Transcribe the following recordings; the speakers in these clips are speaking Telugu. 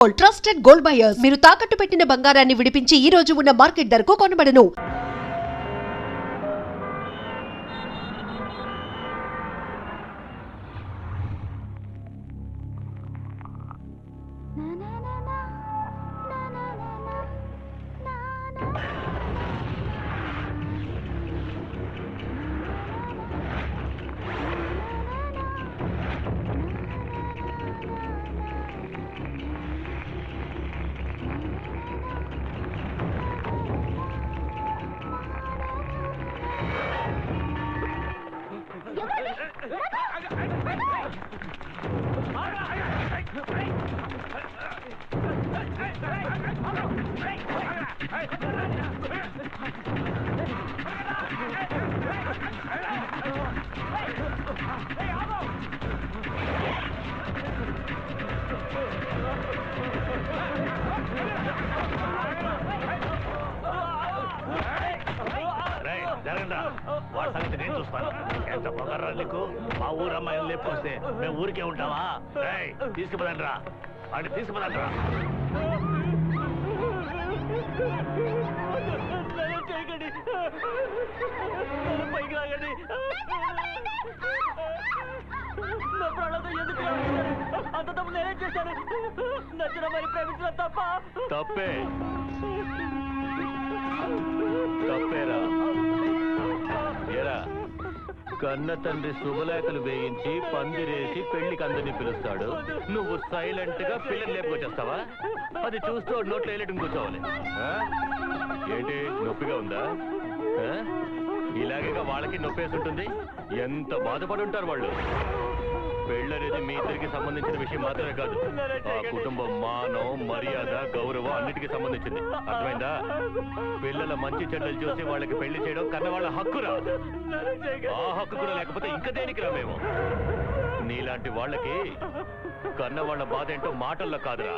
ట్రస్టెడ్ గోల్డ్ బయర్స్ మీరు తాకట్టు పెట్టిన బంగారాన్ని విడిపించి ఈ రోజు ఉన్న మార్కెట్ ధరకు కొనబడను. వాడి సంగతి నేను చూస్తాను. ఎంత పొగర్రా నీకు? మా ఊరు అమ్మాయిని లేపుకొస్తే మేము ఊరికే ఉంటావా? తీసుకుపోదండి రా, వాడిని తీసుకుపోదండి రా. పైకి రాగండి. అంత తప్పు నేనే చేశాను. నచ్చిన మరి ప్రేమించిన తప్పే తప్పేరా. ఏరా, కన్న తండ్రి శుభలేఖలు వేయించి పందిరేసి పెళ్లికి అందరినీ పిలుస్తాడు, నువ్వు సైలెంట్ గా పిల్లలు లేపుకొచ్చేస్తావా? అది చూస్తూ నోట్లో వేయలేటం కూర్చోవాలి. ఏంటి, నొప్పిగా ఉందా? ఇలాగేగా వాళ్ళకి నొప్పేసి ఉంటుంది. ఎంత బాధపడి ఉంటారు వాళ్ళు. పెళ్ళనేది మీ ఇద్దరికి సంబంధించిన విషయం మాత్రమే కాదు, ఆ కుటుంబం మానం, మర్యాద, గౌరవం అన్నిటికీ సంబంధించింది. అర్థమైందా? పిల్లల మంచి చెడ్డలు చూసి వాళ్ళకి పెళ్లి చేయడం కన్న వాళ్ళ హక్కురా. ఆ హక్కు కూడా లేకపోతే ఇంకా దేనికి రా మేము? నీలాంటి వాళ్ళకి కన్న వాళ్ళ బాధ ఏంటో మాటల్లో కాదురా,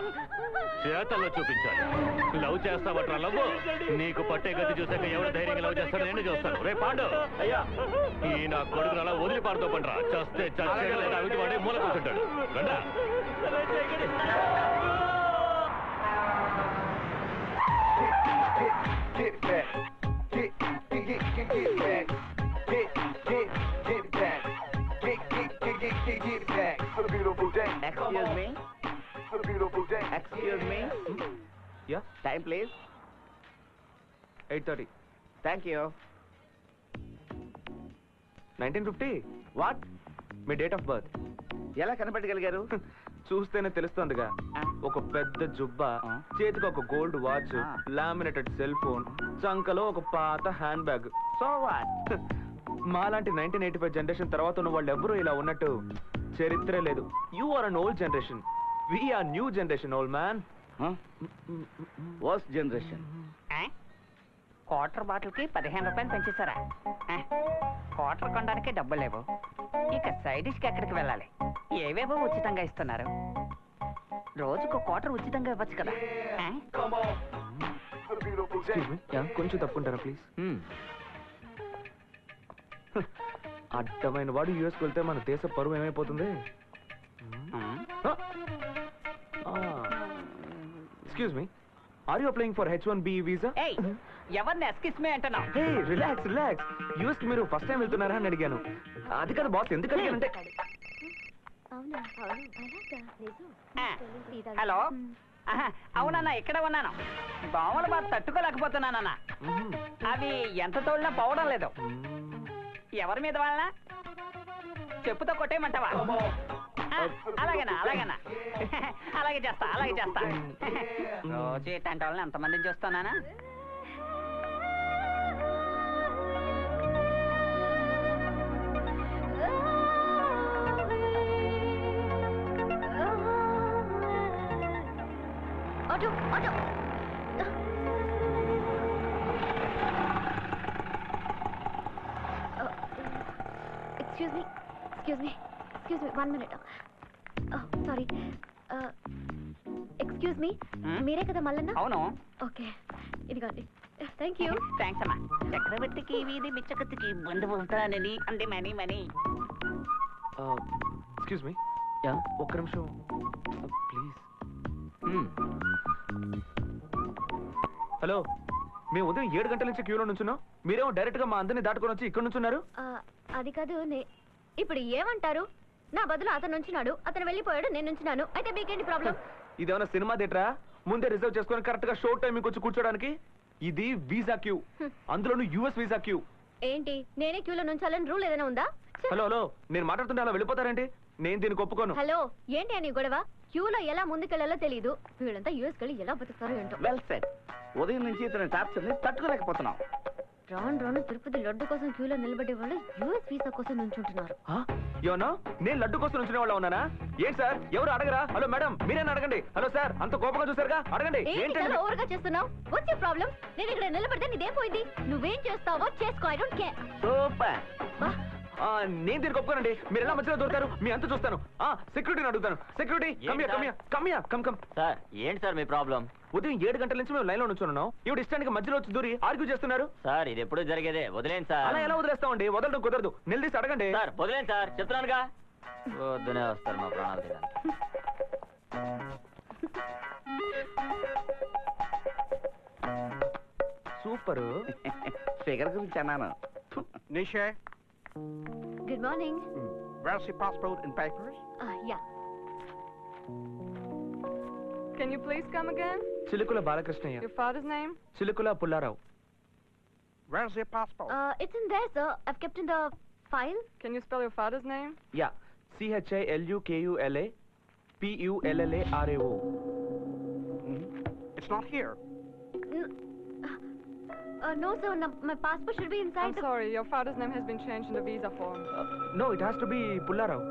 చేతల్లో చూపించాలి. లవ్ చేస్తావట్రా లవ్? నీకు పట్టే గతి చూసాక ఎవరు ధైర్యంగా లవ్ చేస్తాడో నేను చూస్తాను. రే పాండు, అయ్యా, ఈ నా కొడుకును అలా వదిలి పాడుతూ పండ్రా. చస్తే చచ్చే లేదా అవిటి వాడే మూల కూర్చుంటాడు. రండా. Excuse me. Yeah? Time please. 8:30. Thank you. 1950. What? మీ డేట్ ఆఫ్ బర్త్ ఎలా కనిపెట్టగలిగారు? చూస్తేనే తెలుస్తుందిగా. ఒక పెద్ద జుబ్బా, చేతికి ఒక gold watch, laminated cell phone, చంకలో ఒక పాత హ్యాండ్ బ్యాగ్. So what? మాలాంటి 1985 జనరేషన్ తర్వాత ఉన్న వాళ్ళు ఎవరూ ఇలా ఉన్నట్టు చరిత్రే లేదు. You are an old generation. We are new generation, old man. Worst generation. Quarter బాటిల్కి 15 రూపాయలు పెంచేశారా? క్వార్టర్ కొనడానికి డబ్బులు లేవు, ఇక సైడ్ డిష్కి ఎక్కడికి వెళ్ళాలి? ఏవేవో ఉచితంగా ఇస్తున్నారు. రోజుకు క్వార్టర్ ఉచితంగా ఇవ్వచ్చు కదా. కొంచెం తప్పుకుంటారా ప్లీజ్? అడ్డమైన వాడు యుఎస్కి వెళ్తే మన దేశ పరువు ఏమైపోతుంది? Excuse me, are you applying for H1B visa? ఎవరిని ఎక్స్క్యూజ్ మీ అంటున్నావు? Hey, relax relax. యూఎస్ కి మీరు ఫస్ట్ టైం వెళ్తున్నారా అని అడిగాను. అది కాదు బాస్, ఎందుకు అడిగానంటే. హలో, అవునన్నా, ఇక్కడ ఉన్నాను. దోమల బాధ తట్టుకోలేకపోతున్నానన్నా. అవి ఎంత తోడినా పోవడం లేదు. ఎవరి మీద వాళ్ళ చెప్పుతో కొట్టేయమంటావా? అలాగేనా అలాగేనా అలాగే చేస్తా రోజు ఇట్లాంటి వాళ్ళని ఎంతమందిని చూస్తున్నానా? Auto auto. Excuse me, 1 minute. Sorry. Excuse me, మీరే కదా మల్లన్న? అవును. ఓకే, ఇదిగోండి. Thank you. థ్యాంక్స్ అమ్మా. చక్రవర్తికి వీధి బిచ్చకత్తికి బంధు పోతానని అంటే మనీ. ఎక్స్క్యూజ్ మీ, ఒక్క నిమిషం ప్లీజ్. హలో, మేము ఉదయం 7 గంటల నుంచి క్యూలో నుంచున్నాం. మీరేమో డైరెక్ట్ గా మా అందరిని దాటుకొని వచ్చి ఇక్కడ నుంచున్నారు. అది కాదు ఇప్పుడు ఏమంటారు? నా బదులు అతను ఉంచున్నాడు, అతను వెళ్ళిపోయాడు, నేను ఉంచున్నాను. అయితే మీకేంటి ప్రాబ్లం? ఇదేమన్నా సినిమా థియేటరా? ముందే రిజర్వ్ చేసుకొని కరెక్ట్ గా షో టైంకి వచ్చి కూర్చోడానికి? ఇది వీసా క్యూ, అందులోనూ యూఎస్ వీసా క్యూ. ఏంటి నేనే క్యూలో నుంచాలని రూల్ ఏదైనా ఉందా? హలో హలో, నేను మాట్లాడుతుంటే అలా వెళ్ళిపోతారేంటి? నేను దీనికి ఒప్పుకోను. హలో, ఏంటి అని గొడవ? క్యూలో ఎలా ముందుకెళ్లాలో తెలియదు. వీళ్ళంతా యూఎస్ కెళ్ళి ఎలా బతుకుతారో ఏంటో. Well set. ఉదయం నుంచి ఇతని టార్చర్ ని తట్టుకోలేకపోతున్నాం. రాను తిరుపతి లడ్డు కోసం క్యూలో నిలబడే వాళ్ళు యూఎస్ వీసా కోసం నుంచుంటున్నారు. ఏమన్నా నేను లడ్డు కోసం నుంచునే వాళ్ళ ఉన్నానా? ఏంటి సార్, ఎవరు అడగరా? హలో మేడం, మీరేనా అడగండి. హలో సార్, అంత కోపంగా చూసారుగా, అడగండి. ఏంటి ఓవర్గా చేస్తున్నావు? వచ్చే ప్రాబ్లం? నేను ఇక్కడ నిలబడితే నీదేం పోయింది? నువ్వేం చేస్తావో చేసుకో, ఐ డోంట్ కేర్. సూపర్. నేను దీనికి ఒప్పుకోనండి. మీరు ఎలా మధ్యలో దొరుకుతారు? మీ అంత చూస్తాను. సెక్యూరిటీని అడుగుతాను. Security, come. సార్ ఏంటి సార్ మీ ప్రాబ్లం? ఉదయం 7 గంటల నుంచి మేము లైన్ లో నుంచున్నాం. ఇవి ఇష్టానికి మధ్యలో వచ్చి దూరి ఆర్గ్యూ చేస్తున్నారు. సార్ ఇది ఎప్పుడు జరిగేదే, వదిలేండి సార్. అలా ఎలా వదిలేస్తామండి? వదలడం కుదరదు. నిలదీసి అడగండి. సార్ వదిలేండి సార్, చెప్తున్నానుగా. వద్దునే వస్తారు మా ప్రాణాలు తీయడానికి. సూపర్. ఫిగర్ గురించి అన్నాను. Nisha, good morning. where's your passport and papers? Yeah. Can you please come again? Chilukula Balakrishnayya. Your father's name? Chilukula Pullarao. Where's your passport? It's in there, sir. I've kept in the file. Can you spell your father's name? Yeah, CHILUKULAPULLARAO. It's not here. No, sir. My passport should be inside I'm sorry, your father's name has been changed in the visa form. No, it has to be Pullarao.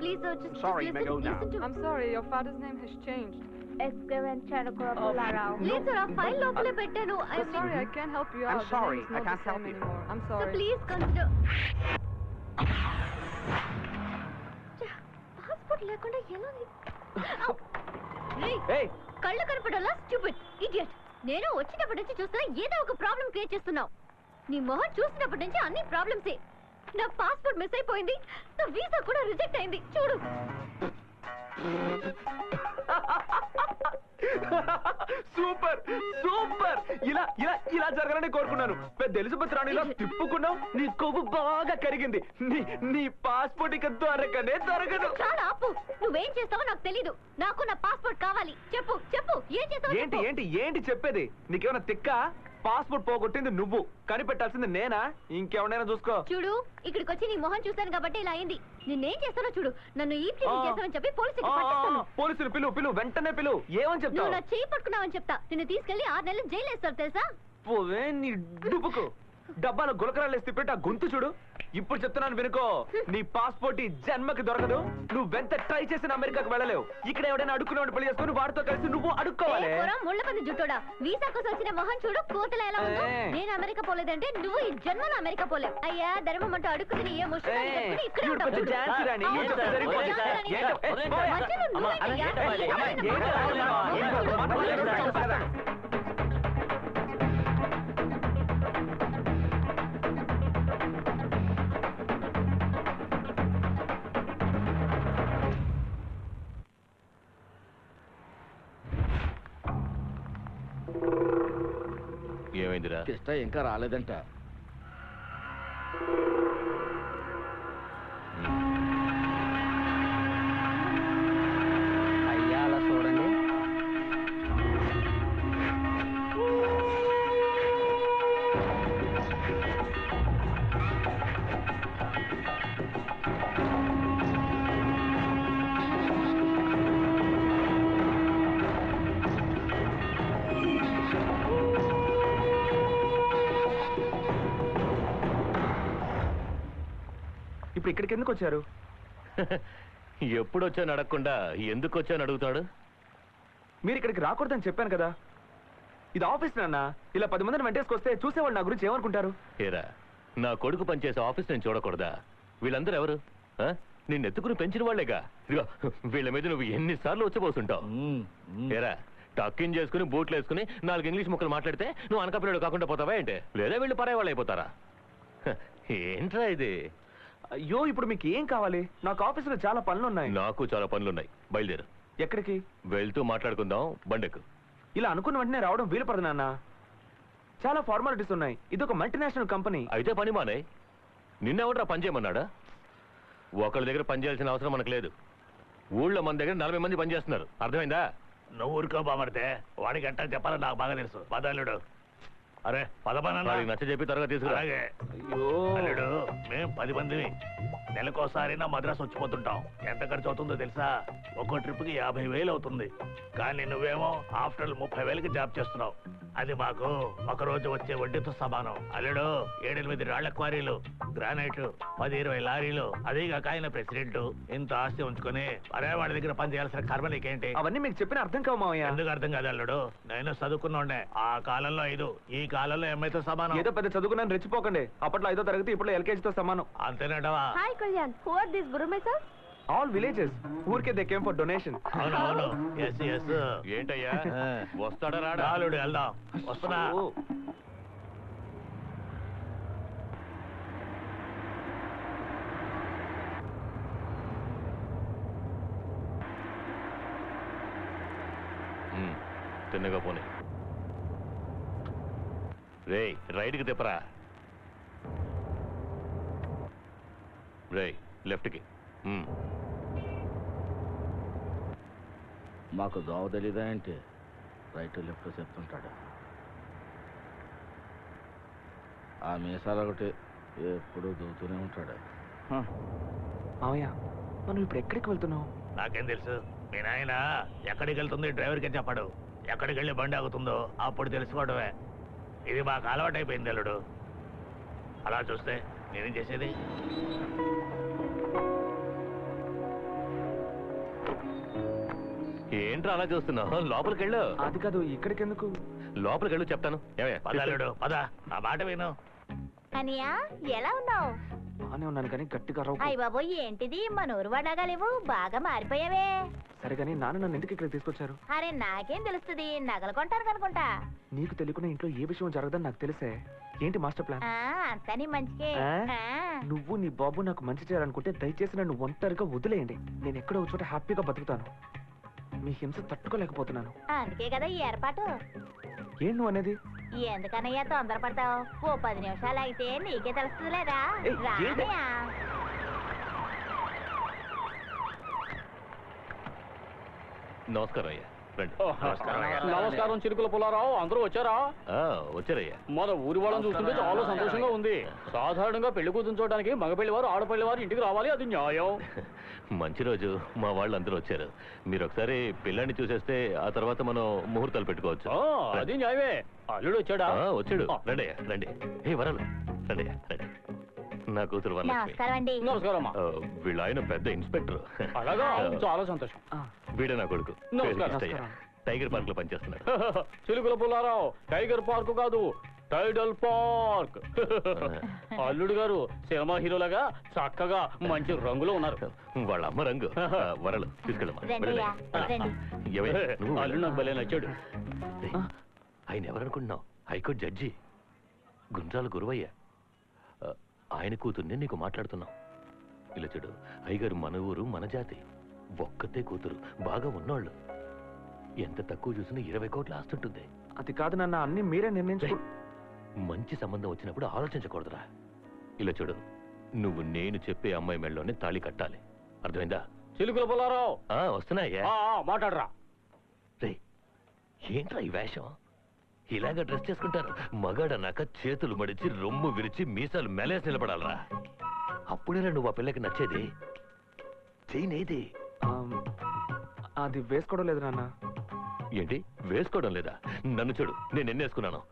Please, sir, just Sorry, listen, may go now. listen to me. I'm sorry, your father's name has changed. Please, sir, ఆ file లోపలే పెట్టాను. I'm sorry, I can't help you I'm out. The sorry, name is not I can't the same help you. anymore. I'm Sir, sorry. please consider. Passport లేకుండా ఎలా? Hey, కళ్ళు కనపడాలా? Stupid idiot. నేను వచ్చినప్పటి నుంచి చూస్తున్నా ఏదో ఒక ప్రాబ్లం క్రియేట్ చేస్తున్నావు. నీ మొహం చూసినప్పటి నుంచి అన్ని ప్రాబ్లమ్సే. నా పాస్పోర్ట్ మిస్ అయిపోయింది, నా వీసా కూడా రిజెక్ట్ అయింది. చూడు. Super super. ఇలా జరగాలని కోరుకున్నాను. పెద్ద ఎలిజబెత్ రాణిలా తిప్పుకున్నావు. నీ కొవ్వు బాగా కరిగింది. నీ పాస్పోర్ట్ ఇక దొరకనే దొరకదు. చాలా ఆపు. నువ్వేం చేస్తావో నాకు తెలీదు. నాకు నా పాస్పోర్ట్ కావాలి. చెప్పు ఏం చేస్తావో ఏంటి చెప్పు. ఏంటి ఏంటి చెప్పేది? నీకేమైనా తిక్క? పాస్పోర్ట్ పోగొట్టింది నువ్వు, కనిపెట్టాల్సింది నేనా? ఇంకెవరైనా చూసుకో. చూడు, ఇక్కడికి వచ్చి నీ మొహం చూస్తాను కాబట్టి ఇలా అయింది. నిన్నేం చేస్తానో చూడు. నన్ను ఈ చేస్తావని చెప్పి పోలీసుకి పట్టిస్తాను. పోలీసులు పిలు వెంటనే పిలు. ఏమని నువ్వు చెప్తావు? నా చేయి పట్టుకున్నావని చెప్తా. నిన్ను తీసుకెళ్లి 6 నెలలు జైలు వేస్తారు తెలుసా? పోవే నీ డుబ్బుకు. డబ్బాలో గులకరాలు వేసి పెట్టి ఆ గొంతు చూడు. ఇప్పుడు చెప్తున్నాను వినుకో. నీ పాస్పోర్ట్ ఈ జన్మకి దొరకదు. నువ్వెంత ట్రై చేసిన అమెరికాకు వెళ్ళలేవు. ఇక్కడ ఎవడైనా అడుక్కునేవాడు పెళ్లి చేసుకుని వాడితో కలిసి నువ్వు అడుక్కోవాలి. ముళ్ళపంది జుట్టోడా, వీసా కోసం వచ్చిన మొహం చూడు. కోతలా ఎలా ఉందో. ఏ. నేను అమెరికా పోలేదంటే నువ్వు ఈ జన్మలో అమెరికా పోలేవు. అయ్యా ధర్మం అంటూ అడుక్కుని ఏ ముష్టి ఇక్కడ ఈవిడ పెద్ద ఝాన్సీ రాణి. ఈవిడ చెప్తే సరిపోదు. ఏంటో? ఏ, పోయా. ఏమైందిరా? కృష్ణ ఇంకా రాలేదంట. అయ్యా అలా చూడండి. ఇప్పుడు ఇక్కడికి ఎందుకు వచ్చారు? ఎప్పుడు వచ్చాను అడగకుండా ఎందుకు వచ్చాను అడుగుతాడు. మీరు ఇక్కడికి రాకూడదని చెప్పాను కదా. ఇది ఆఫీస్ నాన్న. ఇలా 10 మందిని వెంటేసుకొస్తే చూసేవాళ్ళు నా గురించి ఏమనుకుంటారు? ఏరా, నా కొడుకు పనిచేసే ఆఫీస్ నేను చూడకూడదా? వీళ్ళందరూ ఎవరు? నిన్ను ఎత్తుకుని పెంచిన వాళ్లేగా. ఇదిగో వీళ్ళ మీద నువ్వు ఎన్నిసార్లు వచ్చిపోతుంటావు. ఏరా, టక్కిన్ చేసుకుని బూట్లు వేసుకుని 4 ఇంగ్లీష్ ముక్కలు మాట్లాడితే నువ్వు అనకపిల్లడు కాకుండా పోతావా ఏంటి? లేదా వీళ్ళు పరాయి వాళ్ళు అయిపోతారా? ఏంట్రా ఇది? అయ్యో, ఇప్పుడు మీకు ఏం కావాలి? నాకు ఆఫీసులో చాలా పనులు ఉన్నాయి. నాకు చాలా పనులున్నాయి. బయలుదేరు. ఎక్కడికి? వెళ్తూ మాట్లాడుకుందాం, బండెక్కు. ఇలా అనుకున్న వెంటనే రావడం వీలు పడదు నాన్న. చాలా ఫార్మాలిటీస్ ఉన్నాయి. ఇది ఒక మల్టీనేషనల్ కంపెనీ. అయితే పని మానే. నిన్నెవడరా పని చేయమన్నాడా? ఒకళ్ళ దగ్గర పని చేయాల్సిన అవసరం మనకు లేదు. ఊళ్ళో మన దగ్గర 40 మంది పని చేస్తున్నారు, అర్థమైందా? నువ్వు ఊరుకో బామర్తే, వాడికి ఎట్టా చెప్పాలో నాకు బాగా తెలుసు. పదల్లుడు, అరే పదపన నచ్చ చెప్పి త్వరగా తీసుకురా. అలాగే అయ్యో అల్లుడు, మేము 10 మందిని నెలకోసారి నా మద్రాసు వచ్చిపోతుంటాం. ఎంత ఖర్చు అవుతుందో తెలుసా? ఒక్కో ట్రిప్కి 50,000 అవుతుంది. కానీ నువ్వేమో ఆఫ్టర్ 30,000కి జాబ్ చేస్తున్నావు. అది మాకు ఒక రోజు వచ్చే వడ్డీతో సమానం. అల్లుడు, 7-8 రాళ్ల క్వారీలు, గ్రానైట్, 10-20 లారీలు, అదేగాక ఆయన ప్రెసిడెంట్. ఇంత ఆస్తి ఉంచుకొని అరే వాడి దగ్గర పని చేయాల్సిన కర్మ నీకేంటి? అవన్నీ మీకు చెప్పిన అర్థం కావు మావయ్య. ఎందుకు అర్థం కాదు అల్లుడు? నేను చదువుకున్నాండే. ఆ కాలంలో 5, ఈ కాలంలో ఎంఐతో సమానం. ఏదో పెద్ద చదువుకున్నాను రెచ్చిపోకండి. అప్పట్లో 5వ తరగతి, ఇప్పుడు LKGతో సమానం. అంతేనటవా? Hi Kalyan, who are this బుర్రమేసా? All villages. ఊరికే దే కేమ్ ఫర్ డొనేషన్. అవును అవును, ఎస్ ఎస్. ఏంటయ్యా, వస్తాడా రాడా? అల్లుడు వెళ్దాం, వస్తున్నా. తిన్నగా పోనీ. రే రైట్కి తిప్పరా. రే లెఫ్ట్కి. మాకు దోవ తెలీదా ఏంటి? రైట్ లెఫ్ట్ చెప్తుంటాడు. ఆ మీసాలు ఒకటి ఎప్పుడు దూతూనే ఉంటాడు. మావయ్య, మనం ఇప్పుడు ఎక్కడికి వెళ్తున్నావు? నాకేం తెలుసు? మీ నాయన ఎక్కడికి వెళ్తుంది డ్రైవర్కే చెప్పాడు. ఎక్కడికి వెళ్ళి బండి ఆగుతుందో అప్పుడు తెలుసుకోవడమే. ఇది మాకు అలవాటు అయిపోయింది అల్లుడు. అలా చూస్తే నేనేం చేసేది? ఏంట్రా అలా చూస్తున్నావు? లోపలికి వెళ్ళు. అది కాదు, ఇక్కడికి ఎందుకు? లోపలికి వెళ్ళు చెప్తాను. పద అల్లుడు, పద. నా మాట విను. అనియా, ఎలా ఉన్నావు? బానే ఉన్నాను కానీ గట్టిగా రావు. అయ్య బాబోయ్, ఏంటిది మనూరు వాడాగా లేవు, బాగా మారిపోయావే. సరే కానీ నాన్న నన్ను ఎందుకు ఇక్కడ తీసుకొచ్చారు? అరే నాకేం తెలుస్తుంది, నగలు కొంటాను కనుకుంటా. నీకు తెలియకుండా ఇంట్లో ఏ విషయం జరగదని నాకు తెలుసే. ఏంటి మాస్టర్ ప్లాన్? అంతా నీ మంచికే. ఆ? నువ్వు నీ బాబు నాకు మంచి చేయాలనుకుంటే దయచేసి నన్ను ఒంటరిగా వదిలేయండి. నేను ఎక్కడో ఒక చోట హ్యాపీగా బతుకుతాను. మీ హింస తట్టుకోలేకపోతున్నాను. అందుకే కదా ఈ ఏర్పాటు. ఏం నువ్వు అనేది? ఎందుకనయ్యా తొందరపడతావు? ఓ 10 నిమిషాలు అయితే నీకే తెలుస్తుంది లేదా? ఏయ్, ఏంటి? రానయ్యా. నమస్కారం అయ్యా, రండి. నమస్కారం చిరుకుల పుల్లారావు, అందరూ వచ్చారా? వచ్చారయ్యా. మన ఊరి వాళ్ళని చూస్తుంటే చాలా సంతోషంగా ఉంది. సాధారణంగా పెళ్లి కూతురు చూడడానికి మగపెళ్లి వారు ఆడపల్లి వారు ఇంటికి రావాలి, అది న్యాయం. మంచి రోజు, మా వాళ్ళు అందరూ వచ్చారు. మీరు ఒకసారి పిల్లాన్ని చూసేస్తే ఆ తర్వాత మనం ముహూర్తాలు పెట్టుకోవచ్చు. అది న్యాయమే. అల్లుడు వచ్చాడా? వచ్చాడు. రండి అయ్యా, రండి. ఏ వరాలు, రండి అయ్యా, రండి. నా కూతురు వరలక్ష్మి. నమస్కారం అండి. నమస్కారం. వీళ్ళ ఆయన పెద్ద ఇన్స్పెక్టర్. అలాగా, చాలా సంతోషం. వీడే నా కొడుకు. నమస్కారం. కృష్ణయ్య. టైగర్ పార్క్ లో పనిచేస్తున్నాడు. చిలుకుల పుల్లారావు, టైగర్ పార్క్ కాదు, టైడల్ పార్క్. అల్లుడు గారు సినిమా హీరోలాగా చక్కగా మంచి రంగులో ఉన్నారు. వాళ్ళ అమ్మ రంగు. వరలు తీసుకెళ్ళమ్మా. రండయ్యా, రండి. అల్లుడు నాకు భలే నచ్చాడు. ఆయన ఎవరనుకుంటున్నావు? High court judge Gundrala Guruvayya. ఆయన కూతుర్ని నీకు మాట్లాడుతున్నావు. ఇలా చూడు, అయ్యగారు మన ఊరు మన జాతి, ఒక్కతే కూతురు, బాగా ఉన్నోళ్ళు. ఎంత తక్కువ చూసినా 20 కోట్ల ఆస్తి ఉంటుంది. అది కాదు నాన్న, అన్ని మీరే నిర్ణయించుకో. మంచి సంబంధం వచ్చినప్పుడు ఆలోచించకూడదురా. ఇలా చూడు, నువ్వు నేను చెప్పే అమ్మాయి మెళ్ళలోనే తాళి కట్టాలి, అర్థమైందా? చిలుకుల పుల్లారావు వస్తున్నాయ్యా. మాట్లాడరా. రే, ఏంట్రా ఈ వేషం? ఇలాగ డ్రెస్ చేసుకుంటారు? మగాడన్నాక చేతులు మడిచి రొమ్ము విరిచి మీసాలు మెలేసి నిలబడాలరా. అప్పుడేనా నువ్వు ఆ పిల్లకి నచ్చేది? చేయనేది. అది వేసుకోవడం లేదు నాన్న. ఏంటి వేసుకోవడం లేదా? నన్ను చూడు, నేను ఎన్నేసుకున్నాను.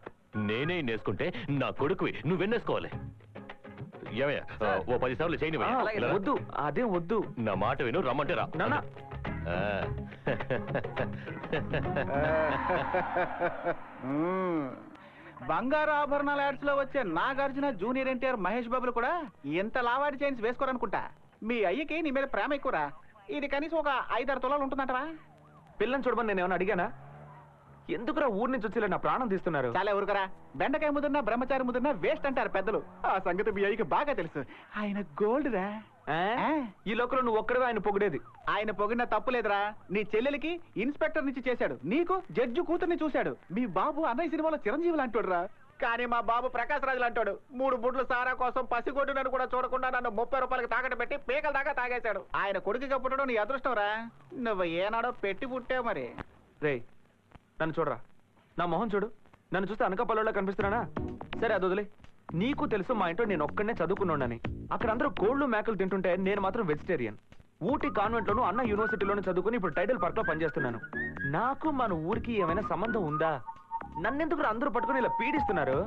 నేనే ఎన్నేసుకుంటే నా కొడుకువి నువ్వెన్నేసుకోవాలి. ఏమయ్యా, ఓ 10 సార్లు చేయని. వద్దు, అదేం వద్దు. నా మాట విను, రమ్మంటే రా. నాన్న, బంగారు ఆభరణాల యాడ్స్ లో వచ్చే నాగార్జున, జూనియర్ ఎన్టీఆర్, మహేష్ బాబులు కూడా ఎంత లావాడి చైన్స్ వేసుకోరనుకుంటా. మీ అయ్యకి నీ మీద ప్రేమ ఎక్కువరా. ఇది కనీసం ఒక 5-6 తులాలు ఉంటుందంటరా. పిల్లని చూడమని నేను ఏమైనా అడిగానా? ఎందుకురా ఊరి నుంచి వచ్చి నా ప్రాణం తీస్తున్నారు? చాలా ఊరుకరా. బెండకాయ ముదిరినా బ్రహ్మచారి ముదిరినా వేస్ట్ అంటారు పెద్దలు. ఆ సంగతి మీ అయ్యకి బాగా తెలుసు. ఆయన గోల్డ్ రా. ఈ లోకంలో నువ్వు ఒక్కడే ఆయన పొగిడేది. ఆయన పొగిడిన తప్పులేదురా. నీ చెల్లెలికి ఇన్స్పెక్టర్ నుంచి చేశాడు, నీకు జడ్జి కూతుర్ని చూశాడు. మీ బాబు అన్నయ్య సినిమాలో చిరంజీవులు అంటాడురా. కానీ మా బాబు ప్రకాశ్ రాజులు అంటాడు. 3 బుడ్లు సారా కోసం పసిగొడ్డునని కూడా చూడకుండా నన్ను 30 రూపాయలకు తాకట్టు పెట్టి పీకల దాకా తాగేశాడు. ఆయన కొడుకుగా పుట్టడం నీ అదృష్టం రా. నువ్వు ఏనాడో పెట్టి పుట్టావు మరి. రే నన్ను చూడరా, నా మొహం చూడు. నన్ను చూస్తే అనకాపల్లిలో కనిపిస్తున్నానా? సరే అది వదిలే. నీకు తెలుసు మా ఇంట్లో నేను ఒక్కడనే చదువుకున్నానని. అక్కడ అందరూ కోళ్ళు మేకలు తింటుంటే నేను మాత్రం వెజిటేరియన్. ఊటీ కాన్వెంట్ లోను అన్న యూనివర్సిటీలోను చదువుకుని ఇప్పుడు టైటిల్ పార్క్ లో పనిచేస్తున్నాను. నాకు మన ఊరికి ఏమైనా సంబంధం ఉందా? నన్నెందుకు అందరూ పట్టుకుని ఇలా పీడిస్తున్నారు?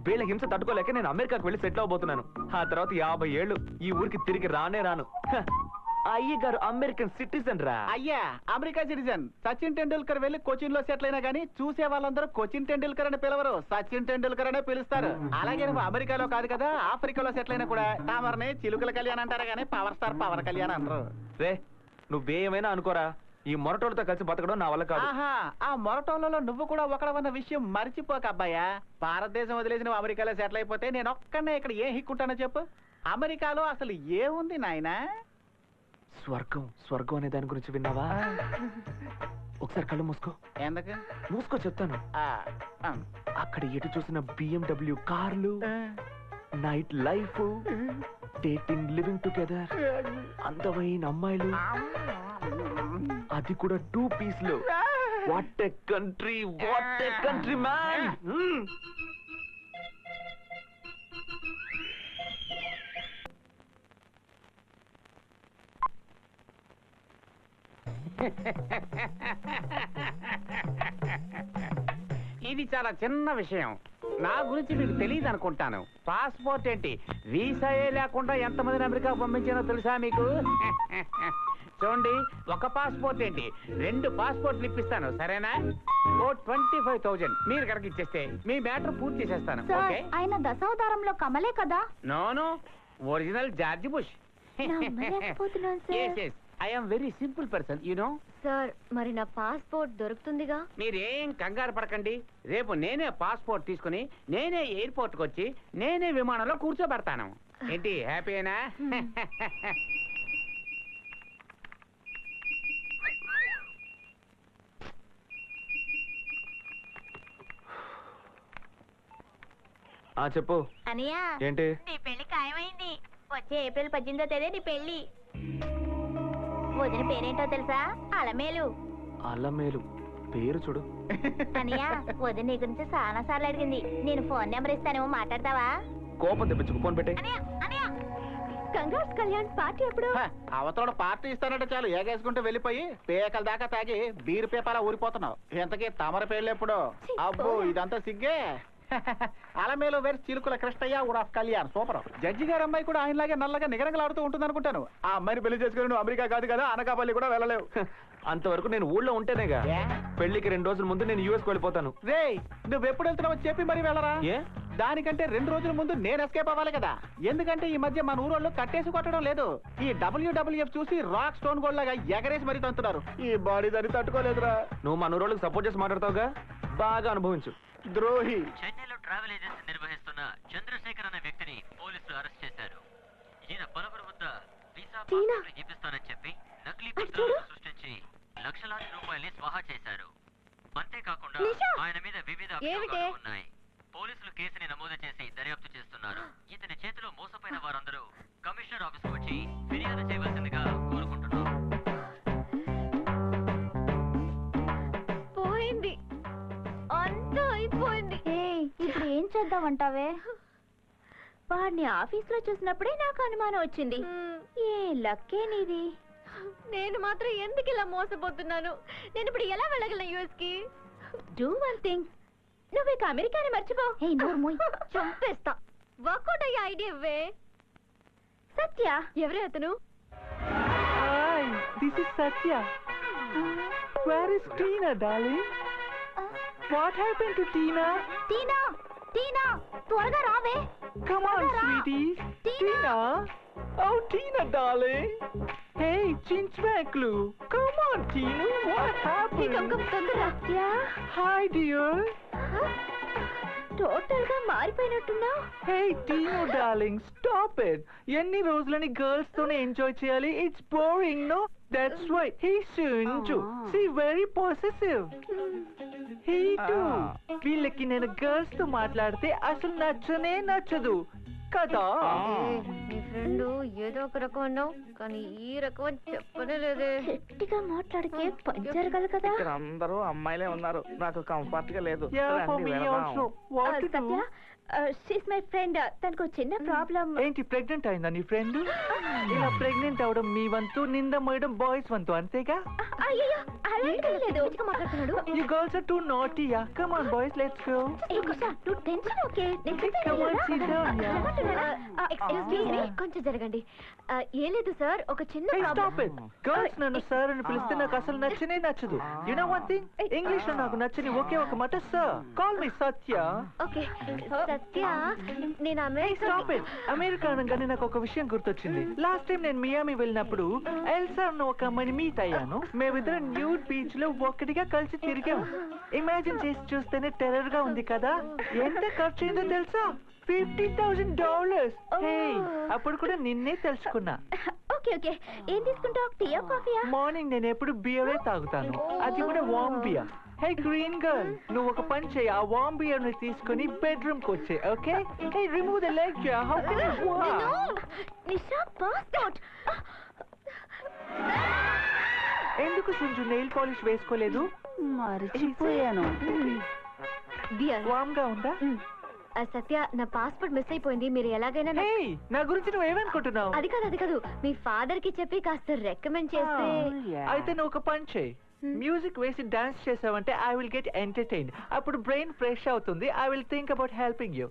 వీళ్ళ హింస తట్టుకోలేక నేను అమెరికాకు వెళ్ళి సెటిల్ అవబోతున్నాను. ఆ తర్వాత 50 ఏళ్ళు ఈ ఊరికి తిరిగి రానే రాను. అయ్య గారు అమెరికన్ సిటిజన్ రా. అయ్యా అమెరికా సిటిజన్. సచిన్ టెండూల్కర్ వెళ్ళి కోచిన్ లో సెటిల్ అయినా గానీ చూసే వాళ్ళందరూ కోచిన్ టెండూల్కర్ అని పిలవరు, సచిన్ టెండూల్కర్ అనే పిలుస్తారు. అలాగే నువ్వు అమెరికాలో కాదు కదా, ఆఫ్రికాలో సెటిల్ అయినా కూడా తామరని చిలుకల కళ్యాణ్ అంటారా గానీ పవర్ స్టార్ పవర్ కళ్యాణ్ అనరు. రే నువ్వేమైనా అనుకోరా, ఈ మొరటోళ్ళతో కలిసి బతకడం నా వల్ల కాదు. ఆహా, ఆ మొరటోళ్ళలో నువ్వు కూడా ఒకడవన్న విషయం మర్చిపోక అబ్బాయా. భారతదేశం వదిలేసి నువ్వు అమెరికాలో సెటిల్ అయిపోతే నేను ఒక్కనే ఇక్కడ ఏం హిక్కుంటానో చెప్పు. అమెరికాలో అసలు ఏముంది నాయనా? స్వర్గం. స్వర్గం అనే దాని గురించి విన్నావా? ఒకసారి కళ్ళు మూసుకో. ఎందుకు మూసుకో చెప్తాను. అక్కడ ఎటు చూసిన BMW కార్లు, night life, dating, living together, అందమైన అమ్మాయిలు, అది కూడా 2 పీస్లు. What a country, what a country man. ఇది చాలా చిన్న విషయం. నా గురించి మీకు తెలియదు అనుకుంటాను. పాస్పోర్ట్ ఏంటి, వీసాయే లేకుండా ఎంతమందిని అమెరికా పంపించానో తెలుసా మీకు? చూడండి, ఒక పాస్పోర్ట్ ఏంటి 2 పాస్పోర్ట్లు ఇప్పిస్తాను, సరేనా? ఓ 25,000 మీరు కనుక ఇచ్చేస్తే మీ మ్యాటర్ పూర్తి చేసేస్తాను. ఓకే? ఆయన దశావతారంలో కమలే కదా? No, original George Bush. I am very simple person, you know. Sir మరి నా పాస్పోర్ట్ దొరుకుతుందిగా? మీరేం కంగారు పడకండి. రేపు నేనే పాస్పోర్ట్ తీసుకుని నేనే ఎయిర్పోర్ట్కి వచ్చి నేనే విమానంలో కూర్చోబెడతాను. ఏంటి, హ్యాపీనా? చెప్పు. అనియా, ఏంటి? నీ పెళ్లి ఖాయమైంది. వచ్చే ఏప్రిల్ 18వ తేదీ నీ పెళ్లి. వదిన పేరేంటో తెలుసా? అలమేలు. అలమేలు పేరు చూడు. అనియా, వదిన నీ గురించి చాలా సార్లు అడిగింది. నేను ఫోన్ నెంబర్ ఇస్తానేమో, మాట్లాడతావా? కోపం తెప్పించుకు, ఫోన్ పెట్టే. కంగ్రాట్స్ కళ్యాణ్, పార్టీ ఎప్పుడు? అవతల పార్టీ ఇస్తానంటే చాలు ఏగేసుకుంటూ వెళ్ళిపోయి పేకల దాకా తాగి బీరు పేపాలా ఊరిపోతున్నావు. ఎంతకీ తమర పేర్లు ఎప్పుడు? అబ్బో ఇదంతా సిగ్గే. అలమేలో వేరు చిలుకుల కృష్ణయ్య ఊరాఫ్ కళ్యాణ్. సూపర్. జడ్జి గారు అమ్మాయి కూడా ఆయనలాగే నల్లగా నిగరగలాడుతూ ఉంటుంది అనుకుంటాను. ఆ అమ్మాయిని పెళ్లి చేసుకుని నువ్వు అమెరికా కాదు కదా, అనకాపల్లి కూడా వెళ్ళలేవు. అంతవరకు నేను ఊళ్ళో ఉంటేనేగా. పెళ్లికి 2 రోజుల ముందు నేను యూఎస్ వెళ్ళిపోతాను. రే నువ్వు ఎప్పుడు వెళ్తున్నావు చెప్పి మరి వెళ్ళరా? దానికంటే 2 రోజుల ముందు నేను ఎస్కేప్ అవ్వాలి కదా. ఎందుకంటే ఈ మధ్య మన ఊరోళ్ళు కట్టేసి కొట్టడం లేదు. ఈ WWF చూసి రాక్ స్టోన్ గోల్డ్ లాగా ఎగరేసి మరీ తంతున్నారు. ఈ బాడీ దాన్ని తట్టుకోలేదురా. నువ్వు మన ఊరోళ్ళకి సపోర్ట్ చేసి మాట్లాడతావుగా, బాగా అనుభవించు. ద్రోహి. చెన్నైలో ట్రావెల్ ఏజెన్సీ నిర్వహిస్తున్న చంద్రశేఖర్ అనే వ్యక్తిని పోలీసులు అరెస్ట్ చేశారు. ఈయన పలువురు వద్ద వీసా పాస్పోర్ట్లు ఇప్పిస్తానని చెప్పి నకిలీ పత్రాలను సృష్టించి లక్షలాది రూపాయల్ని స్వాహా చేశారు. అంతేకాకుండా ఆయన మీద వివిధ అభియోగాలు ఉన్నాయి. పోలీసులు కేసుని నమోదు చేసి దర్యాప్తు చేస్తున్నారు. ఇతని చేతిలో మోసపోయిన వారందరూ కమిషనర్ ఆఫీస్కు వచ్చి ఫిర్యాదు చేయవలసిందిగా కోరుకుంటున్నారు. పోయింది, అంతా అయిపోయింది. ఇప్పుడు ఏం చేద్దామంటావే? వాడిని ఆఫీస్లో చూసినప్పుడే నాకు అనుమానం వచ్చింది. ఏ లక్కే నీది. నేను మాత్రం ఎందుకు ఇలా మోసపోతున్నాను? నేను ఇప్పుడు ఎలా వెళ్ళగలను యూఎస్ కి? డూ వన్ థింగ్, నువ్వు ఇక అమెరికాని మర్చిపో. చంపేస్తా. వర్కౌట్ అయ్యే ఐడియా ఇవ్వే. సత్య. ఎవరే అతను? This is Satya. Where is Tina darling? What happen to Tina? Tina, Tina త్వరగా రావే. Come on, sweetie. Tina. Oh, Tina, darling. Hey, Chinchmaklu. Come on, Tina. What happened? తొందరగా. Hi, dear. టోటల్ గా మారిపోయినట్టున్నావు. Hey Tina darling, stop it. ఎన్ని రోజులని గర్ల్స్ తోనే ఎంజాయ్ చేయాలి? It's boring, no? That's why he సింటు. She very possessive. He too. వీళ్ళకి నేను గర్ల్స్ తో మాట్లాడితే అసలు నచ్చనే నచ్చదు కదా. నీ ఫ్రెండ్ ఏదో ఒక రకం అన్నావు, కానీ ఈ రకం చెప్పనే లేదే. గట్టిగా మాట్లాడితే పని జరగదు కదా. ఇక్కడ అందరూ అమ్మాయిలే ఉన్నారు, నాకు కంఫర్ట్ గా లేదు. Yeah, for me also. What to do? She's my friend. తనకు చిన్న ప్రాబ్లం. ఏంటి, ప్రెగ్నెంట్ అయిందా నీ ఫ్రెండ్? ఇలా ప్రెగ్నెంట్ అవడం మీ వంతు, నింద మోయడం బాయ్స్ వంతు, అంతేగా? అయ్యో అలాంటి లేదు. మాట్లాడుతున్నాడు. You girls are too naughty, yeah. Come on boys, let's go. ఏ కుషా, నువ్వు tension okay. Come on, sit down, yeah. Excuse me, కొంచెం జరగండి. ఏం లేదు సార్, ఒక చిన్న Hey, stop problem. it. Girls నన్ను సార్ అని పిలిస్తే నాకు అసలు నచ్చనే నచ్చదు. You know one thing? English లో నాకు నచ్చని ఒకే ఒక మాట సార్. Call me సత్య. ఓకే సత్య, నేను Stop it. అమెరికా అనగానే నాకు ఒక విషయం గుర్తొచ్చింది. లాస్ట్ టైం నేను మియామి వెళ్ళినప్పుడు ఎల్సా అన్న ఒక అమ్మాయిని మీట్ అయ్యాను. మేమిద్దరం న్యూడ్ బీచ్ లో ఒక్కటిగా కలిసి తిరిగాం. ఇమాజిన్ చేసి చూస్తేనే టెర్రర్ గా ఉంది కదా. ఎంత ఖర్చు అయిందో తెలుసా? $50,000. అప్పుడు కూడా నిన్నే తెలుసుకున్నా. ఓకే ఓకే, ఏం తీసుకుంటావు? టీయా కాఫీయా? మార్నింగ్ నేను ఎప్పుడు బియరే తాగుతాను, అది కూడా వామ్ బియర్. హే గ్రీన్ గర్ల్, నువ్వు ఒక పని చేయి, ఆ వామ్ బియర్ ని తీసుకుని బెడ్రూమ్ కి వచ్చే. Okay? Hey remove the leg. How can you walk? Nisha passport. ఎందుకు సింజు నెయిల్ పాలిష్ వేసుకోలేదు? మర్చిపోయాను. బియర్ వామ్ గా ఉందా? సత్య, నా పాస్పోర్ట్ మిస్ అయిపోయింది. మీరు ఎలాగైనా హే, నా గురించి నువ్వు ఏమనుకుంటున్నావు? అది కాదు మీ ఫాదర్ కి చెప్పి కాస్త రికమెండ్ చేస్తే. అయితే నువ్వు ఒక పని చేయి, మ్యూజిక్ వేసి డాన్స్ చేసావంటే ఐ విల్ గెట్ ఎంటర్టైన్డ్. అప్పుడు బ్రెయిన్ ఫ్రెష్ అవుతుంది. I will think about helping you.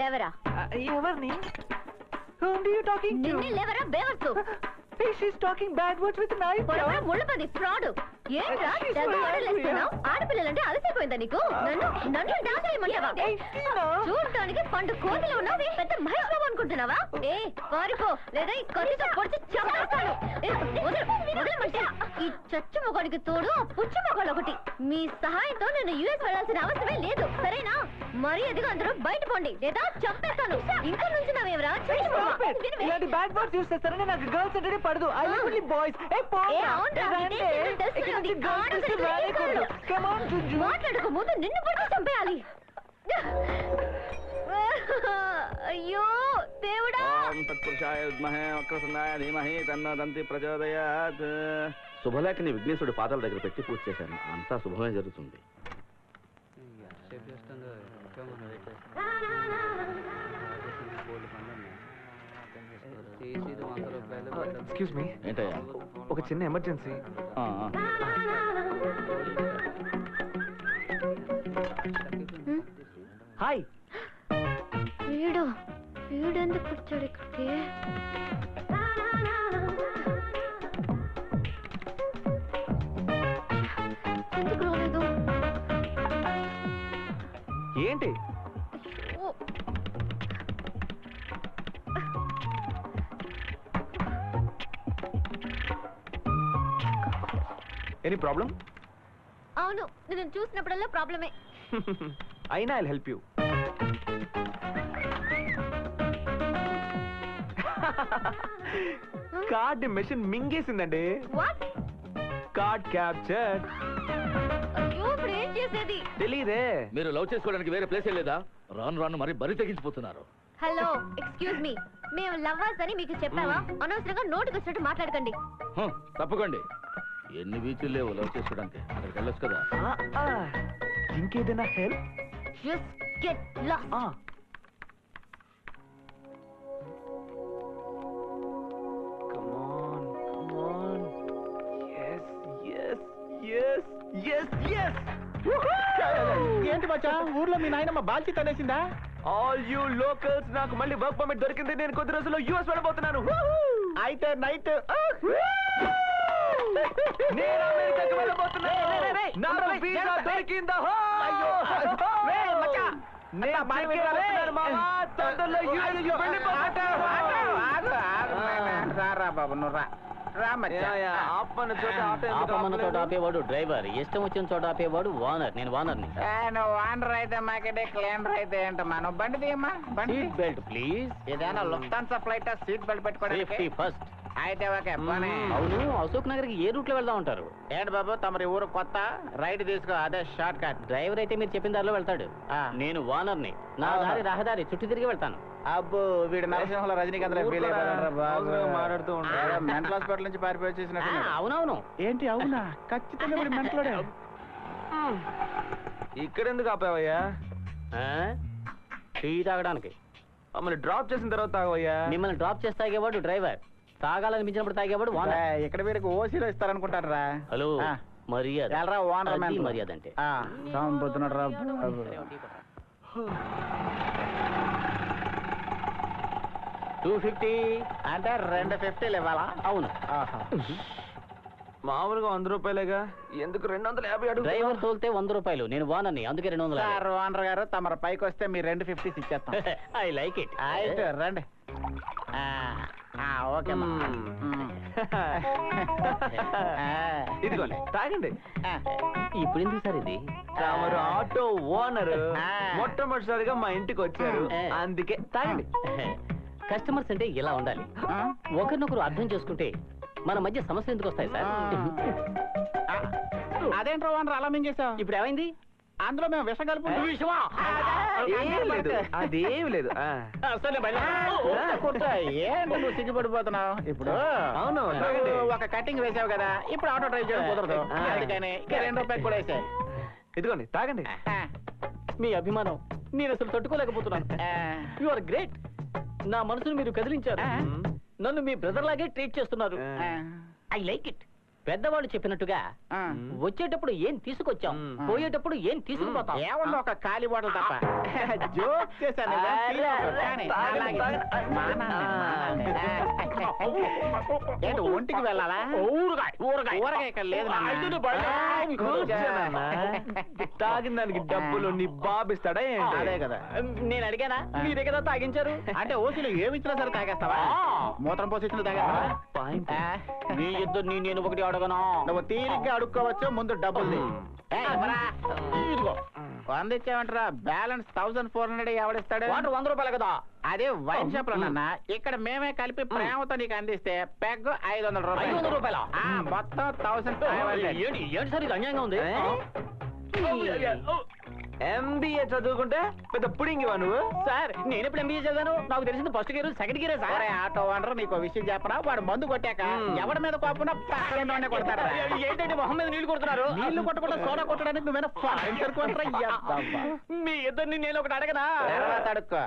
లేవరా? ఎవరిని? Whom do you talking to? నిన్నే లేవరా బేవర్సు. Hey, she's talking bad words with a knife. పొరపాటు ముళ్ళపది ఫ్రాడ్. ఏంట్రా డబ్బు ఆడలేస్తున్నావు? ఆడపిల్లలంటే అలసిపోయిందా నీకు? నన్ను డాన్స్ చేయమంటావా? చూడటానికి పండు కోతిలో ఉన్నావు, పెద్ద మహేష్ బాబు అనుకుంటున్నావా? ఏ పారిపో, లేదా ఈ కత్తితో పొడిచి చంపేస్తాను. వదలమంటే ఈ చచ్చు మొగాడికి తోడు ఆ పుచ్చు మొగాడు ఒకటి. మీ సహాయంతో నేను యుఎస్ వెళ్ళాల్సిన అవసరమే లేదు, సరేనా? మరి ఎదుగు అందరూ బయట పోండి, లేదా చంపేస్తాను. ఇంకా నుంచి నావేవరా? ఇలాంటి బ్యాడ్ వర్డ్స్ యూస్ చేస్తారని నాకు గర్ల్స్ అంటే పడదు. I live only boys. ఏ మాట్లాడక ముందు నిన్ను కూడా చంపేయాలి. అయ్యో దేవుడా! తత్పురుషాయ విద్మహే వక్రతుండాయ ధీమహి తన్నో దంతి ప్రచోదయాత్. శుభలేఖని విఘ్నేశ్వరుడి పాదాల దగ్గర పెట్టి పూజ చేశాను. అంతా శుభమే జరుగుతుంది. Excuse me. ఏంటయ్యా? ఒక చిన్న ఎమర్జెన్సీ. హాయ్. వీడెందుకు వచ్చాడు ఇక్కడికి? ఎందుకు రాలేదు? ఏంటి? Any problem? అవును, నేను చూసినప్పుడల్లా ప్రాబ్లమే. అయినా I'll help you. Card machine మింగేసిందండి. వాట్? Card capture. అయ్యో, ఇప్పుడు ఏం చేసేది? తెలీదే. మీరు లవ్ చేసుకోవడానికి వేరే ప్లేస్ లేదా? రాను రాను మరి బరి తెగించిపోతున్నారు. హలో, ఎక్స్క్యూజ్ మీ, మేము లవర్స్ అని మీకు చెప్పావా? అనవసరంగా నోటికి వచ్చినట్టు మాట్లాడకండి. తప్పకండి. ఎన్ని బీచ్లు లేవు లవ్ చేసుకోవడానికి, అక్కడికి వెళ్ళొచ్చు కదా. ఇంకేదైనా హెల్ప్? Just get lost. ఏంటి మచ్చా, ఊర్లో మీ నాయనమ్మ బాల్చి తనేసిందా? ఆల్ యూ లోకల్స్, నాకు మళ్ళీ వర్క్ పర్మిట్ దొరికింది. నేను కొద్ది రోజుల్లో యూఎస్ వెళ్ళబోతున్నాను. అయితే నైట్ నేను అమెరికాకి వెళ్ళబోతున్నాను. నాకు వీసా దొరికిందా? బాబు నువ్వు రా. ఆపమన్న చోట ఆటో ఎందుకు ఆపమన్న చోట ఆపలేదు? ఆపేవాడు డ్రైవర్, ఇష్టం వచ్చిన చోట ఆపేవాడు ఓనర్. నేను ఓనర్ని. నువ్వు వానర్ అయితే మాకేటే క్లీనర్ అయితే ఏంటమ్మా? నువ్వు బండి తీయమ్మా, బండి సీట్ బెల్ట్ ప్లీజ్. ఏదైనా లుఫ్తాన్సా ఫ్లైట్ సీట్ బెల్ట్ పెట్టుకోవడానికి సేఫ్టీ ఫస్ట్. అయితే ఓకే పోనీ. అవును, అశోక్ నగర్కి ఏ రూట్ లో వెళ్దాం ఉంటారు? ఏంటి బాబు తమరి ఊరు కొత్త, రైట్ తీసుకో, అదే షార్ట్ కట్. డ్రైవర్ అయితే మీరు చెప్పిన దారిలో వెళ్తాడు. నేను ఓనర్ని. నా దారి రహదారి చుట్టూ తిరిగి వెళ్తాను. అబ్బో వీడు నరసింహంలో రజనీకాంత్ ఫీల్ మాట్లాడుతూ ఉంటాడు. మెంటల్ హాస్పిటల్ నుంచి పారిపోయి వచ్చేసినట్టు. అవునవును. ఏంటి అవునా? ఖచ్చితంగా వీడు మెంటలోడే. ఇక్కడ ఎందుకు ఆపావయ్యా? టీ తాగడానికి. మమ్మల్ని డ్రాప్ చేసిన తర్వాత తాగవయ్యా? మిమ్మల్ని డ్రాప్ చేసి తాగేవాడు డ్రైవర్, తాగాలనిపించినప్పుడు తాగేవాడు ఓనర్. ఇక్కడ వీడికి ఓసీలో ఇస్తారనుకుంటారా? హలో, మర్యాద. ఎల్రా ఓనర్ అది మర్యాద అంటే. సంబుతున్నాడు రా. 250 అంటే 250 ఇవ్వాలా? అవును. మామూలుగా 100 రూపాయలేగా, ఎందుకు 250 అడుగు? డ్రైవర్ తోలితే 100 రూపాయలు, నేను ఓనర్ని, అందుకే 200. సార్ ఓనర్ గారు తమరు పైకి వస్తే మీ 250 ఇచ్చేస్తాం. I like it. అయితే రండి. ఓకే ఇదిగోండి తాగండి. ఇప్పుడు ఎందుకు సార్ ఇది? తమరు ఆటో ఓనర్ మొట్టమొదటిసారిగా మా ఇంటికి వచ్చారు, అందుకే తాగండి. కస్టమర్స్ అంటే ఇలా ఉండాలి, ఒకరినొకరు అర్థం చేసుకుంటే మన మధ్య సమస్యలు ఎందుకు వస్తాయి సార్? అదేంట్రా ఓనర్ అలా మింగేశావు? ఇప్పుడు ఏమైంది? అందులో మేము విషం కలుపు. అదేమి లేదు. ఏంటి నువ్వు సిగ్గుపడిపోతున్నావు? ఇప్పుడు అవును ఒక కటింగ్ వేసావు కదా, ఇప్పుడు ఆటో డ్రైవ్ చేయడం కుదరదు, అందుకని 2 రూపాయలు కూడా వేసాయి. ఇదిగోండి తాగండి. మీ అభిమానం నేను అసలు తట్టుకోలేకపోతున్నాను. You are great. నా మనసును మీరు కదిలించారు, నన్ను మీ బ్రదర్ లాగే ట్రీట్ చేస్తున్నారు. I like it. పెద్దవాళ్ళు చెప్పినట్టుగా వచ్చేటప్పుడు ఏం తీసుకొచ్చాం, పోయేటప్పుడు ఏం తీసుకుపోతాం. ఏమన్నా ఒక ఖాళీ బాటలు తప్ప. జోక్ చేశాను. ఏంటి ఒంటికి వెళ్ళాలా? ఊరగాయ ఇక్కడ లేదు. తాగిన దానికి డబ్బులు నీ బాబు ఇస్తాడా? అదే కదా నేను అడిగానా? మీరే కదా తాగించారు. అంటే ఓసీలో ఏమి ఇచ్చినా సరే తాగేస్తావా? మూత్రం పోసి ఇచ్చిన తాగేస్తావా? మీ ఇద్దరు నేను ఒకటి అడగను. నువ్వు తీరిగ్గా అడుక్కోవచ్చు, ముందు డబ్బులు ఇదిగో 100 ఇచ్చావంటారా? బ్యాలెన్స్ 1400 ఎవడిస్తాడు? 100 రూపాయలు కదా. అదే వైన్ షాప్ లో నాన్న, ఇక్కడ మేమే కలిపి ప్రేమతో నీకు అందిస్తే పెగ్ 500 రూపాయలు. 500 రూపాయల మొత్తం 1500. ఏంటి సార్ ఇది అన్యాయంగా ఉంది? MBA చదువుకుంటే పెద్ద పుడింగివా నువ్వు? సార్ నేను ఎప్పుడు MBA చదివాను? నాకు తెలిసింది ఫస్ట్ గేర్ సెకండ్ గేరే సార్. ఆటో ఓనర్ నీకు విషయం చెప్పరా? వాడు మందు కొట్టాక ఎవరి మీద కోపం పక్కన కొడతారా? ఏంటంటే మొహం మీద నీళ్లు కొడుతున్నారు? నీళ్లు కొట్టకుండా సోడా కొట్టడానికి నువ్వేనా ఫారెన్ సరుకుంటారా? మీ ఇద్దరిని నేను ఒకటి అడగనా? తర్వాత అడుక్కో.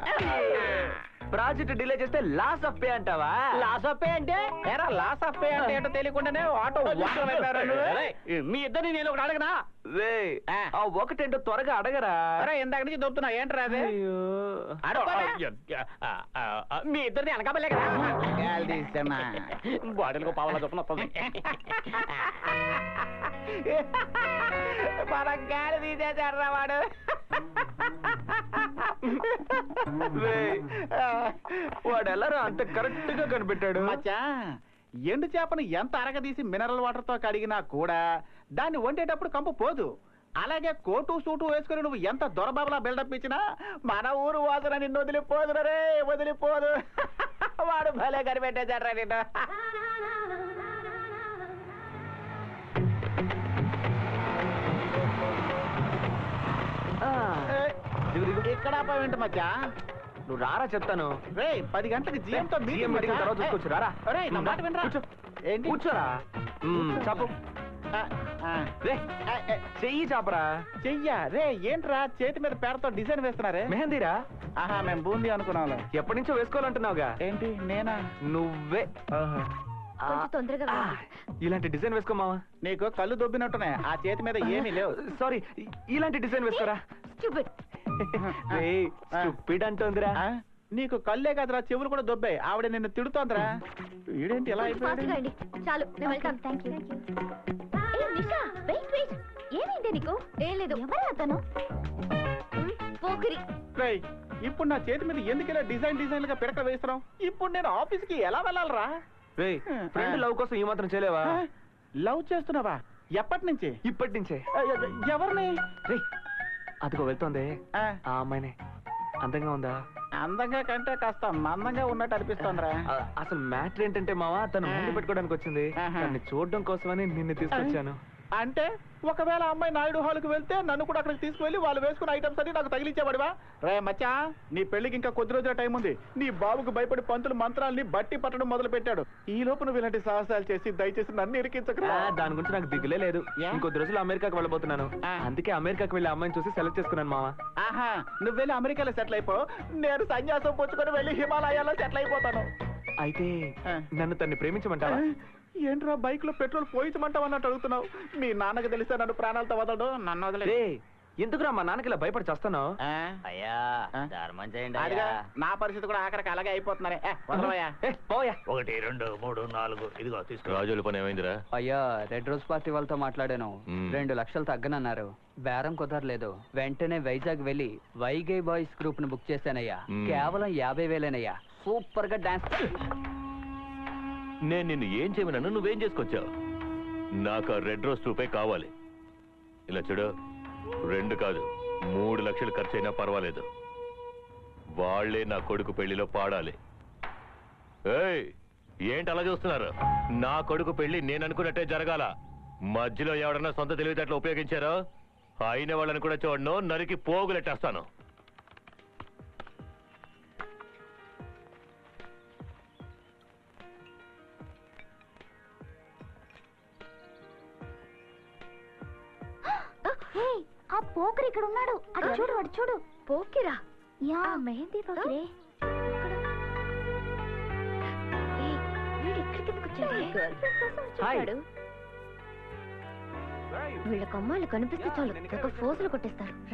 ప్రాజెక్ట్ డిలే చేస్తే లాస్ ఆఫ్ పే అంటావా? లాస్ ఆఫ్ పే అంటే లాస్ ఆఫ్ పే అంటే ఏంటో తెలియకుండానే ఆటో మీ ఇద్దరిని నేను ఒకటి అడగనా? ఆ ఒకటేంటో త్వరగా అడగరా. ఇందాక నుంచి దొరుకుతున్నా ఏంట్రా అదే? మీ ఇద్దరిని అనకాపలే కదా. బాడీలకు పావలా చొప్పున వస్తుంది. మన గాలి తీసేసారా వాడు? వాడు ఎలా అంత కరెక్ట్ గా కనిపెట్టాడు? మచ్చా ఎండు చేపను ఎంత అరగదీసి మినరల్ వాటర్ తో కడిగినా కూడా దాన్ని వండేటప్పుడు కంపు పోదు. అలాగే కోటు సూటు వేసుకుని నువ్వు ఎంత దొరబాబులా బిల్డప్ ఇచ్చినా మన ఊరు వాసన నిన్ను వదిలిపోదు రే, వదిలిపోదు. వాడు భలే కనిపెట్టేశాడ్రా నిన్ను. ఇక్కడ పోయింటి మచ్చా. నువ్వు రారా చెప్తాను. రే 10 గంటలకు జీఎంతో మీటింగ్ తర్వాత చూసుకోవచ్చు. రారా. నా మాట వినరా? ఏంటి కూర్చోరా. చెప్పు. చెయ్యి చాపరా. చెయ్యా రే? ఏంట్రా చేతి మీద పేరుతో డిజైన్ వేస్తున్నారే? మెహందీరా? ఆహా మేము బూందీ అనుకున్నాం. ఎప్పటి నుంచో వేసుకోవాలంటున్నావుగా. ఏంటి నేనా? నువ్వే. తొందరగా ఇలాంటి డిజైన్ వేసుకోమావా. నీకు కళ్ళు దొబ్బినట్టునే, ఆ చేతి మీద ఏమీ లేవు. సారీ, ఇలాంటి డిజైన్ వేసుకోరా. స్టూపిడ్ అంటోందిరా. నీకు కళ్ళే కదరా, చెవులు కూడా దొబ్బాయి. ఆవిడ నిన్ను తిడుతోందిరా. వీడేంటి ఎలా అయిపోయాడు? చాలు నేను వెళ్తాను. Thank you. ఏమైంది నీకు? ఏం లేదు. ఎవరు అతను? పోకిరి. ఇప్పుడు నా చేతి మీద ఎందుకు ఇలా డిజైన్లుగా పిడక వేస్తున్నావు? ఇప్పుడు నేను ఆఫీస్కి ఎలా వెళ్ళాలరా? రేయ్ ఫ్రెండ్ లవ్ కోసం ఈ మాత్రం చేయలేవా? లవ్ చేస్తున్నావా? ఎప్పటి నుంచి? ఇప్పటి నుంచే. ఎవరిని? రేయ్ అదిగో వెళ్తోంది ఆ అమ్మాయినే. అందంగా ఉందా? అందంగా కంటే కాస్త మందంగా ఉన్నట్టు అనిపిస్తోందిరా. అసలు మ్యాటర్ ఏంటంటే మావా, తను ముందు పెట్టుకోవడానికి వచ్చింది. తన్ని చూడడం కోసమని నిన్ను తీసుకొచ్చాను. అంటే ఒకవేళ అమ్మాయి నాయుడు హాల్కి వెళ్తే నన్ను కూడా అక్కడికి తీసుకువెళ్ళి వాళ్ళు వేసుకున్న ఐటమ్స్ అన్ని నాకు తగిలించేవాడివా? రే మచ్చా, నీ పెళ్లికి ఇంకా కొద్ది రోజుల టైం ఉంది. నీ బాబుకు భయపడి పంతులు మంత్రాల్ని బట్టి పట్టడం మొదలు పెట్టాడు. ఈ లోపు నువ్వు ఇలాంటి సాహసాలు చేసి దయచేసి నన్ను ఇరికించకరా. దాని గురించి నాకు దిగులే లేదు. ఇంకొద్ది రోజులు అమెరికాకి వెళ్ళబోతున్నాను. అందుకే అమెరికాకి వెళ్ళి అమ్మాయిని చూసి సెలెక్ట్ చేసుకున్నాను మావా. ఆహా, నువ్వు వెళ్ళి అమెరికాలో సెటిల్ అయిపో, నేను సన్యాసం పుచ్చుకొని వెళ్ళి హిమాలయాల్లో సెటిల్ అయిపోతాను. అయితే నన్ను తన్ని ప్రేమించమంటావా? ఏంట్రా బైక్ లో పెట్రోల్ పోయించమంటావు అన్నట్టు అడుగుతున్నావు? మీ నాన్నకి తెలిస్తే నన్ను ప్రాణాలతో వదలడు. నన్ను వదిలే. ఎందుకురా మా నాన్నకి ఇలా భయపడి చేస్తాను? అయ్యా ధర్మం చేయండి అదిగా నా పరిస్థితి కూడా ఆఖరికి అలాగే అయిపోతున్నారే. వదలవయ్యా. పోయా. 1 2 3 4 ఇదిగో తీసుకో. రాజుల పని ఏమైందిరా? అయ్యా రెడ్ రోజ్ పార్టీ వాళ్ళతో మాట్లాడాను. 2 లక్షలు తగ్గనన్నారు. బేరం కుదరలేదు. వెంటనే వైజాగ్ వెళ్ళి వైగై బాయ్స్ గ్రూప్ ను బుక్ చేశానయ్యా. కేవలం 50,000 సూపర్ గా డాన్స్. నేను నిన్ను ఏం చేయమన్నాను, నువ్వేం చేసుకొచ్చావు? నాకు ఆ రెడ్ రోజ్ రూపే కావాలి. ఇలా చూడు, 2 కాదు 3 లక్షలు ఖర్చు అయినా పర్వాలేదు. వాళ్లే నా కొడుకు పెళ్లిలో పాడాలి. ఏయ్, ఏంటి అలా చూస్తున్నారు? నా కొడుకు పెళ్లి నేను అనుకున్నట్టే జరగాల. మధ్యలో ఎవడన్నా సొంత తెలివితేటలు ఉపయోగించారో అయిన వాళ్ళని కూడా చూడను, నరికి పోగులెట్టేస్తాను. ఆ పోకరి ఇక్కడ ఉన్నాడు. అటు చూడు, అటు చూడు. పోకిరా? యా, మెహందీ పోకిరే. వీళ్ళ కమ్మాళ్ళు కనిపిస్తే చాలు ఒక ఫోజులు కొట్టేస్తారు.